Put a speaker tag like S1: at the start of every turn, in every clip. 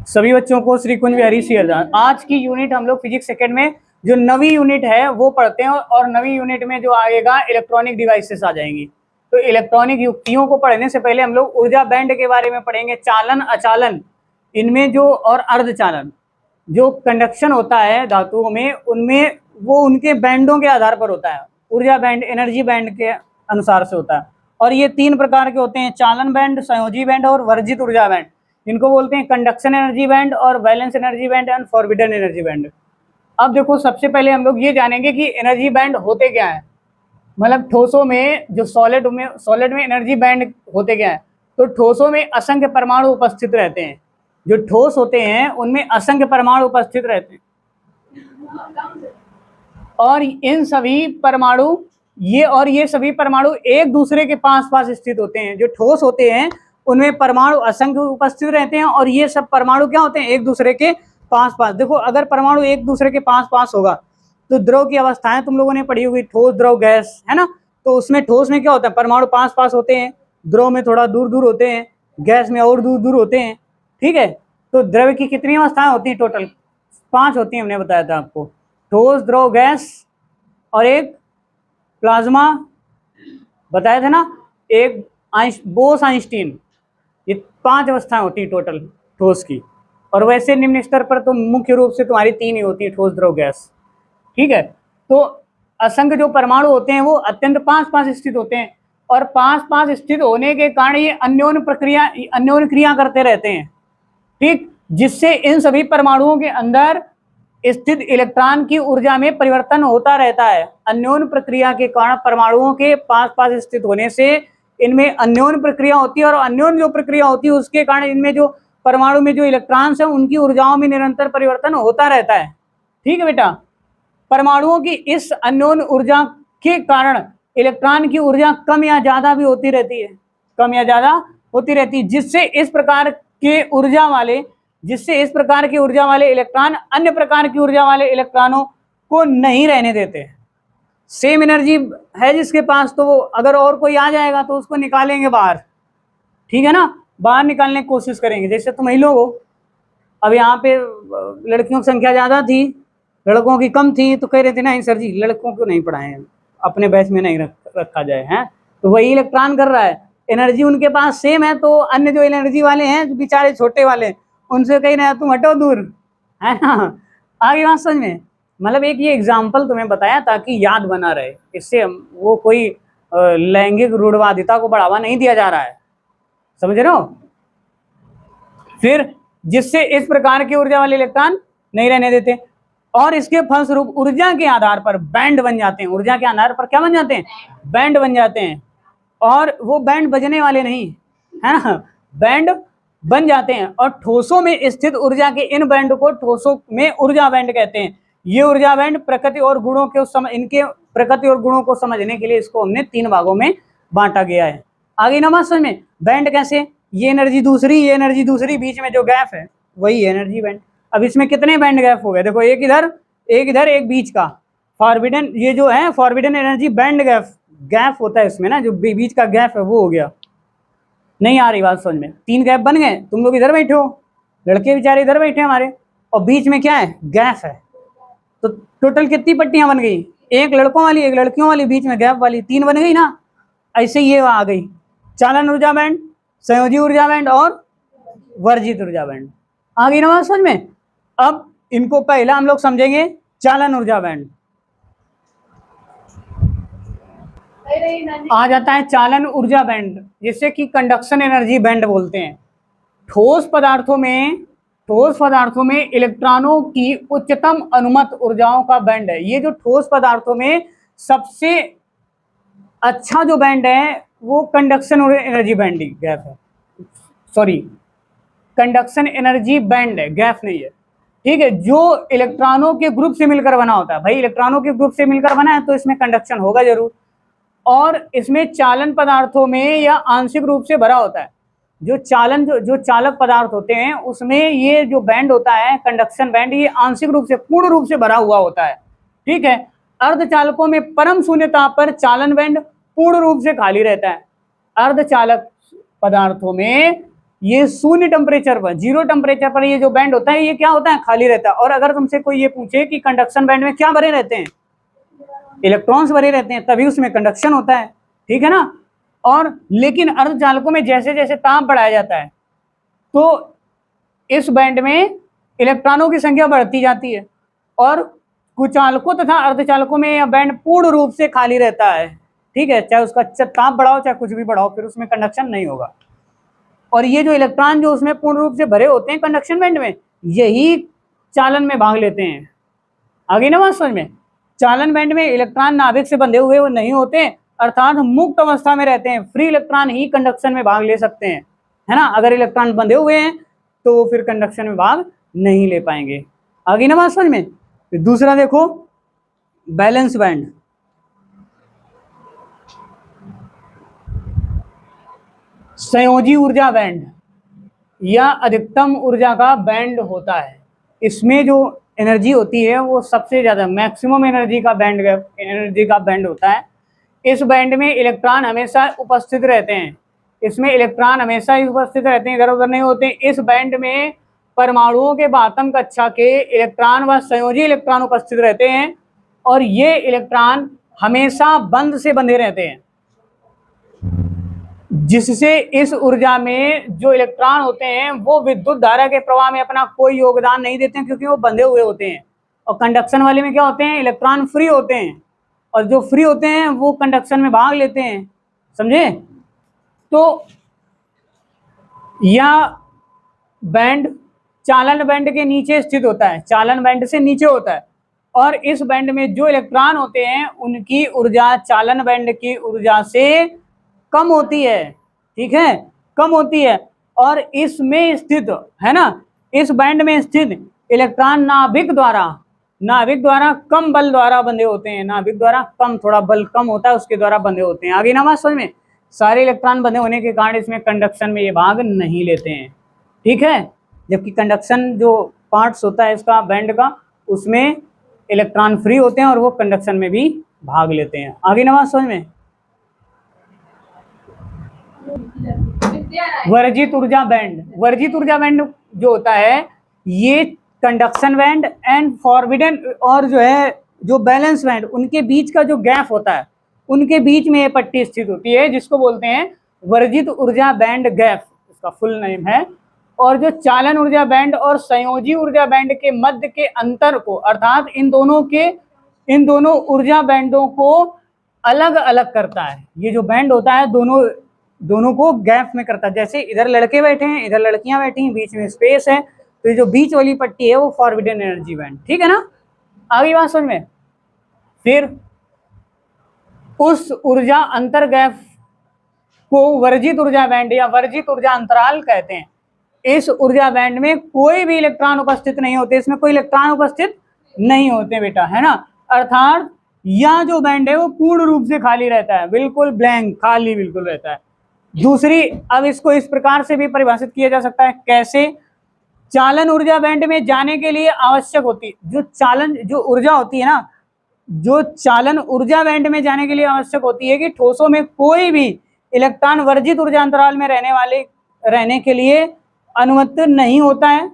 S1: सभी बच्चों को श्री कुंज बिहारी सिंह। आज की यूनिट हम लोग फिजिक्स सेकंड में जो नवी यूनिट है वो पढ़ते हैं, और नवी यूनिट में जो आएगा इलेक्ट्रॉनिक डिवाइसेस आ जाएंगी। तो इलेक्ट्रॉनिक युक्तियों को पढ़ने से पहले हम लोग ऊर्जा बैंड के बारे में पढ़ेंगे, चालन अचालन इनमें जो, और अर्धचालन जो कंडक्शन होता है धातुओं में, उनमें वो उनके बैंडों के आधार पर होता है। ऊर्जा बैंड एनर्जी बैंड के अनुसार से होता है, और ये 3 प्रकार के होते हैं, चालन बैंड, संयोजी बैंड और वर्जित ऊर्जा बैंड। इनको बोलते हैं कंडक्शन एनर्जी बैंड और balance energy band and forbidden energy band. अब देखो, सबसे पहले हम लोग ये जानेंगे कि एनर्जी बैंड होते क्या है, मतलब ठोसों में जो सॉलिड में एनर्जी बैंड होते क्या है। तो ठोसों में असंख्य परमाणु उपस्थित रहते हैं। जो ठोस होते हैं उनमें असंख्य परमाणु उपस्थित रहते हैं, और इन सभी परमाणु ये सभी परमाणु एक दूसरे के पास पास स्थित होते हैं। जो ठोस होते हैं उनमें परमाणु असंख्य उपस्थित रहते हैं, और ये सब परमाणु क्या होते हैं, एक दूसरे के पास पास। देखो, अगर परमाणु एक दूसरे के पास पास होगा तो द्रव की अवस्थाएं तुम लोगों ने पढ़ी होगी, ठोस, द्रव, गैस, है ना। तो उसमें ठोस में क्या होता है, परमाणु पास पास होते हैं, द्रव में थोड़ा दूर दूर होते हैं, गैस में और दूर दूर होते हैं। ठीक है, तो द्रव की कितनी अवस्थाएं होती हैं, टोटल 5 होती हैं, हमने बताया था आपको। ठोस, द्रव, गैस और एक प्लाज्मा, बताया था ना, एक बोस आइंस्टीन। ये 5 अवस्थाएं होती हैं टोटल ठोस की। और वैसे निम्न स्तर पर तो मुख्य रूप से तुम्हारी 3 ही होती है, ठोस, द्रव, गैस। ठीक है, तो असंख्य जो परमाणु होते हैं वो अत्यंत पास पास स्थित होते हैं, और पास पास स्थित होने के कारण ये अन्योन्य क्रिया करते रहते हैं। ठीक, जिससे इन सभी परमाणुओं के अंदर स्थित इलेक्ट्रॉन की ऊर्जा में परिवर्तन होता रहता है। अन्योन्य प्रक्रिया के कारण परमाणुओं के पास पास स्थित होने से इनमें अन्योन्य प्रक्रिया होती है, और अन्योन्य जो प्रक्रिया होती है उसके कारण इनमें जो परमाणु में जो इलेक्ट्रॉन्स हैं उनकी ऊर्जाओं में निरंतर परिवर्तन होता रहता है। ठीक है बेटा, परमाणुओं की इस अन्योन्य ऊर्जा के कारण इलेक्ट्रॉन की ऊर्जा कम या ज्यादा भी होती रहती है, कम या ज्यादा होती रहती है, जिससे इस प्रकार के ऊर्जा वाले इलेक्ट्रॉन अन्य प्रकार की ऊर्जा वाले इलेक्ट्रॉनों को नहीं रहने देते। सेम एनर्जी है जिसके पास, तो वो अगर और कोई आ जाएगा तो उसको निकालेंगे बाहर। ठीक है ना, बाहर निकालने की कोशिश करेंगे। जैसे तुम ही लोग हो, अब यहाँ पे लड़कियों की संख्या ज्यादा थी, लड़कों की कम थी, तो कह रहे थे नहीं सर जी लड़कों को नहीं पढ़ाएं, अपने बैच में नहीं रखा जाए, हैं। तो वही इलेक्ट्रॉन कर रहा है, एनर्जी उनके पास सेम है, तो अन्य जो एनर्जी वाले हैं, जो बेचारे छोटे वाले, उनसे कहीं ना तुम हटो दूर, है ना। आगे बात समझ में, मतलब एक ये एग्जाम्पल तुम्हें बताया ताकि याद बना रहे। इससे वो कोई लैंगिक रूढ़वादिता को बढ़ावा नहीं दिया जा रहा है, समझ रहे हो। फिर जिससे इस प्रकार की ऊर्जा वाले इलेक्ट्रॉन नहीं रहने देते, और इसके फलस्वरूप ऊर्जा के आधार पर बैंड बन जाते हैं। ऊर्जा के आधार पर क्या बन जाते हैं, बैंड बन जाते हैं। और वो बैंड बजने वाले नहीं, है ना, बैंड बन जाते हैं। और ठोसों में स्थित ऊर्जा के इन बैंड को ठोसों में ऊर्जा बैंड कहते हैं। ये ऊर्जा बैंड प्रकृति और गुणों के इनके प्रकृति और गुणों को समझने के लिए इसको हमने 3 भागों में बांटा गया है। आगे ना बात समझ में, बैंड कैसे, ये एनर्जी दूसरी, बीच में जो गैप है वही एनर्जी बैंड। अब इसमें कितने बैंड गैप हो गए, देखो, एक इधर एक बीच का फॉरबिडन, ये जो है फॉरबिडन एनर्जी बैंड गैप होता है इसमें ना, जो बीच का गैप है वो हो गया। नहीं आ रही बात समझ में, 3 गैप बन गए। तुम लोग इधर बैठे हो, लड़के बेचारे इधर बैठे हमारे, और बीच में क्या है, गैप है। तो टोटल कितनी पट्टियां बन गई, एक लड़कों वाली, एक लड़कियों वाली, बीच में गैप वाली, 3 बन गई ना। ऐसे ये आ गई चालन ऊर्जा बैंड, संयोजी ऊर्जा बैंड और वर्जित ऊर्जा बैंड। आ गई ना बात समझ में। अब इनको पहला हम लोग समझेंगे चालन ऊर्जा बैंड। आ जाता है चालन ऊर्जा बैंड, जिसे कि कंडक्शन एनर्जी बैंड बोलते हैं। ठोस पदार्थों में इलेक्ट्रॉनों की उच्चतम अनुमत ऊर्जाओं का बैंड है। ये जो ठोस पदार्थों में सबसे अच्छा जो बैंड है वो कंडक्शन एनर्जी बैंड गैप है, सॉरी, कंडक्शन एनर्जी बैंड है, गैप नहीं है। ठीक है, जो इलेक्ट्रॉनों के ग्रुप से मिलकर बना होता है, भाई इलेक्ट्रॉनों के ग्रुप से मिलकर बना है तो इसमें कंडक्शन होगा जरूर। और इसमें चालन पदार्थों में या आंशिक रूप से भरा होता है। जो चालक पदार्थ होते हैं उसमें ये जो बैंड होता है कंडक्शन बैंड, ये आंशिक रूप से, पूर्ण रूप से भरा हुआ होता है। ठीक है, अर्धचालकों में परम शून्यता पर चालन बैंड पूर्ण रूप से खाली रहता है। अर्धचालक पदार्थों में ये शून्य टेम्परेचर पर, जीरो टेम्परेचर पर ये जो बैंड होता है ये क्या होता है, खाली रहता है। और अगर तुमसे कोई ये पूछे कि कंडक्शन बैंड में क्या भरे रहते हैं, इलेक्ट्रॉन्स भरे रहते हैं, तभी उसमें कंडक्शन होता है, ठीक है ना। और लेकिन अर्धचालकों में जैसे जैसे ताप बढ़ाया जाता है तो इस बैंड में इलेक्ट्रॉनों की संख्या बढ़ती जाती है, और कुचालकों तथा अर्धचालकों में यह बैंड पूर्ण रूप से खाली रहता है, ठीक है। चाहे उसका ताप बढ़ाओ चाहे कुछ भी बढ़ाओ, फिर उसमें कंडक्शन नहीं होगा। और ये जो इलेक्ट्रॉन जो उसमें पूर्ण रूप से भरे होते हैं कंडक्शन बैंड में, यही चालन में भाग लेते हैं। आगे ना बात समझ में, चालन बैंड में इलेक्ट्रॉन नाभिक से बंधे हुए वो नहीं होते, अर्थात मुक्त अवस्था में रहते हैं। फ्री इलेक्ट्रॉन ही कंडक्शन में भाग ले सकते हैं, है ना। अगर इलेक्ट्रॉन बंधे हुए हैं तो फिर कंडक्शन में भाग नहीं ले पाएंगे। आगे ना बात समझ में। फिर दूसरा देखो, बैलेंस बैंड। संयोजी ऊर्जा बैंड या अधिकतम ऊर्जा का बैंड होता है। इसमें जो एनर्जी होती है वो सबसे ज्यादा मैक्सिमम एनर्जी का बैंड होता है। इस बैंड में इलेक्ट्रॉन हमेशा उपस्थित रहते हैं, इसमें इलेक्ट्रॉन हमेशा ही उपस्थित रहते हैं, इधर उधर नहीं होते। इस बैंड में परमाणुओं के बातम कक्षा के इलेक्ट्रॉन व संयोजी इलेक्ट्रॉन उपस्थित रहते हैं, और ये इलेक्ट्रॉन हमेशा बंद से बंधे रहते हैं, जिससे इस ऊर्जा में जो इलेक्ट्रॉन होते हैं वो विद्युत धारा के प्रवाह में अपना कोई योगदान नहीं देते हैं, क्योंकि वो बंधे हुए होते हैं। और कंडक्शन वाले में क्या होते हैं, इलेक्ट्रॉन फ्री होते हैं, और जो फ्री होते हैं वो कंडक्शन में भाग लेते हैं, समझे। तो यह बैंड चालन बैंड के नीचे स्थित होता है, चालन बैंड से नीचे होता है, और इस बैंड में जो इलेक्ट्रॉन होते हैं उनकी ऊर्जा चालन बैंड की ऊर्जा से कम होती है, ठीक है, कम होती है। और इसमें स्थित है ना, इस बैंड में स्थित इलेक्ट्रॉन नाभिक द्वारा कम बल द्वारा बंधे होते हैं, नाभिक द्वारा कम, थोड़ा बल कम होता है उसके द्वारा बंधे होते हैं। आगे ना बात समझ में। सारे इलेक्ट्रॉन बंधे होने के कारण इसमें कंडक्शन में ये भाग नहीं लेते हैं, ठीक है। जबकि कंडक्शन जो पार्ट्स होता है इसका बैंड का, उसमें इलेक्ट्रॉन फ्री होते हैं और वो कंडक्शन में भी भाग लेते हैं। आगे ना बात समझ में। वर्जित ऊर्जा बैंड, वर्जित ऊर्जा बैंड जो होता है ये कंडक्शन बैंड एंड फॉरबिडन और जो है जो बैलेंस बैंड, उनके बीच का जो गैप होता है, उनके बीच में ये पट्टी स्थित होती है, जिसको बोलते हैं वर्जित ऊर्जा बैंड गैप, इसका फुल नेम है। और जो चालन ऊर्जा बैंड और संयोजी ऊर्जा बैंड के मध्य के अंतर को, अर्थात इन दोनों ऊर्जा बैंडों को अलग अलग करता है। ये जो बैंड होता है दोनों को गैप में करता है। जैसे इधर लड़के बैठे हैं, इधर लड़कियां बैठी हैं, बीच में स्पेस है, तो ये जो बीच वाली पट्टी है वो फॉरबिडन एनर्जी बैंड, ठीक है ना। आगे बात समझ में। फिर उस ऊर्जा अंतर गैप को वर्जित ऊर्जा बैंड या वर्जित ऊर्जा अंतराल कहते हैं। इस ऊर्जा बैंड में कोई भी इलेक्ट्रॉन उपस्थित नहीं होते, इसमें कोई इलेक्ट्रॉन उपस्थित नहीं होते बेटा, है ना। अर्थात यह जो बैंड है वो पूर्ण रूप से खाली रहता है, बिल्कुल ब्लैंक, खाली बिल्कुल रहता है। दूसरी, अब इसको इस प्रकार से भी परिभाषित किया जा सकता है, कैसे। चालन ऊर्जा बैंड में जाने के लिए आवश्यक होती जो ऊर्जा होती है ना, जो चालन ऊर्जा बैंड में जाने के लिए आवश्यक होती है कि ठोसों में कोई भी इलेक्ट्रॉन वर्जित ऊर्जा अंतराल में रहने के लिए अनुमति नहीं होता है।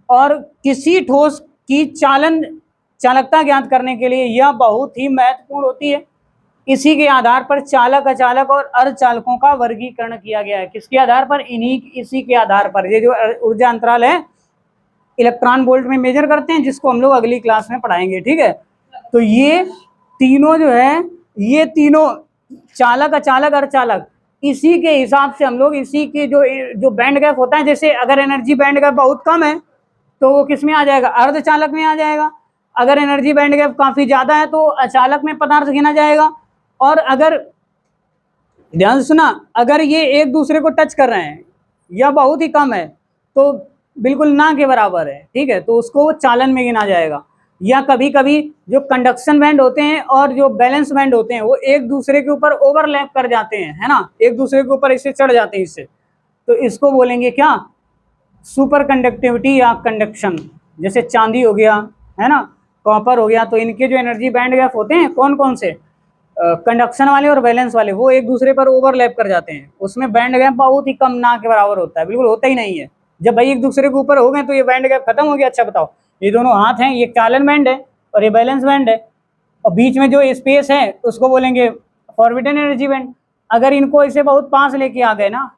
S1: और किसी ठोस की चालकता ज्ञात करने के लिए यह बहुत ही महत्वपूर्ण होती है। इसी के आधार पर चालक, अचालक और अर्धचालकों का वर्गीकरण किया गया है। किसके आधार पर, इसी के आधार पर। ये जो ऊर्जा अंतराल है इलेक्ट्रॉन वोल्ट में मेजर करते हैं, जिसको हम लोग अगली क्लास में पढ़ाएंगे, ठीक है। तो ये तीनों जो है, ये तीनों चालक, अचालक, अर्धचालक, इसी के हिसाब से हम लोग इसी के जो बैंड गैप होता है, जैसे अगर एनर्जी बैंड गैप बहुत कम है तो वो किस में आ जाएगा, अर्धचालक में आ जाएगा। अगर एनर्जी बैंड गैप काफी ज्यादा है तो अचालक में पदार्थ गिना जाएगा। और अगर ध्यान से सुना, अगर ये एक दूसरे को टच कर रहे हैं या बहुत ही कम है तो बिल्कुल ना के बराबर है, ठीक है, तो उसको चालन में गिना जाएगा। या कभी कभी जो कंडक्शन बैंड होते हैं और जो बैलेंस बैंड होते हैं वो एक दूसरे के ऊपर ओवरलैप कर जाते हैं, है ना, एक दूसरे के ऊपर इससे चढ़ जाते हैं इससे, तो इसको बोलेंगे क्या, सुपर कंडक्टिविटी या कंडक्शन। जैसे चांदी हो गया, है ना, कॉपर हो गया, तो इनके जो एनर्जी बैंड गैप होते हैं कौन कौन से, कंडक्शन वाले और वैलेंस वाले वो एक दूसरे पर ओवरलैप कर जाते हैं, उसमें बैंड गैप बहुत ही कम ना के बराबर होता है, बिल्कुल होता ही नहीं है। जब भाई एक दूसरे के ऊपर हो गए तो ये बैंड गैप खत्म हो गया। अच्छा बताओ, ये दोनों हाथ हैं, ये चालन बैंड है और ये बैलेंस बैंड है, और बीच में जो स्पेस है उसको बोलेंगे फॉरबिडन एनर्जी बैंड। अगर इनको ऐसे बहुत पास लेके आ गए ना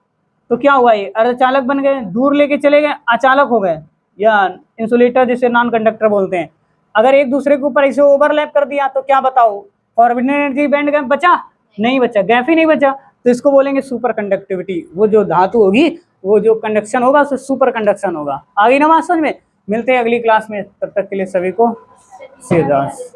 S1: तो क्या हुआ, ये अर्धचालक बन गए, दूर लेके चले गए अचालक हो गए, या इंसुलेटर जिसे नॉन कंडक्टर बोलते हैं। अगर एक दूसरे के ऊपर ऐसे ओवरलैप कर दिया तो क्या बताओ, फॉरबिडन एनर्जी बैंड गैप बचा? नहीं बचा, गैप ही नहीं बचा, तो इसको बोलेंगे सुपर कंडक्टिविटी। वो जो धातु होगी, वो जो कंडक्शन होगा उससे सुपर कंडक्शन होगा। आगे ना बात समझ में। मिलते हैं अगली क्लास में, तब तक के लिए सभी को सेवदास।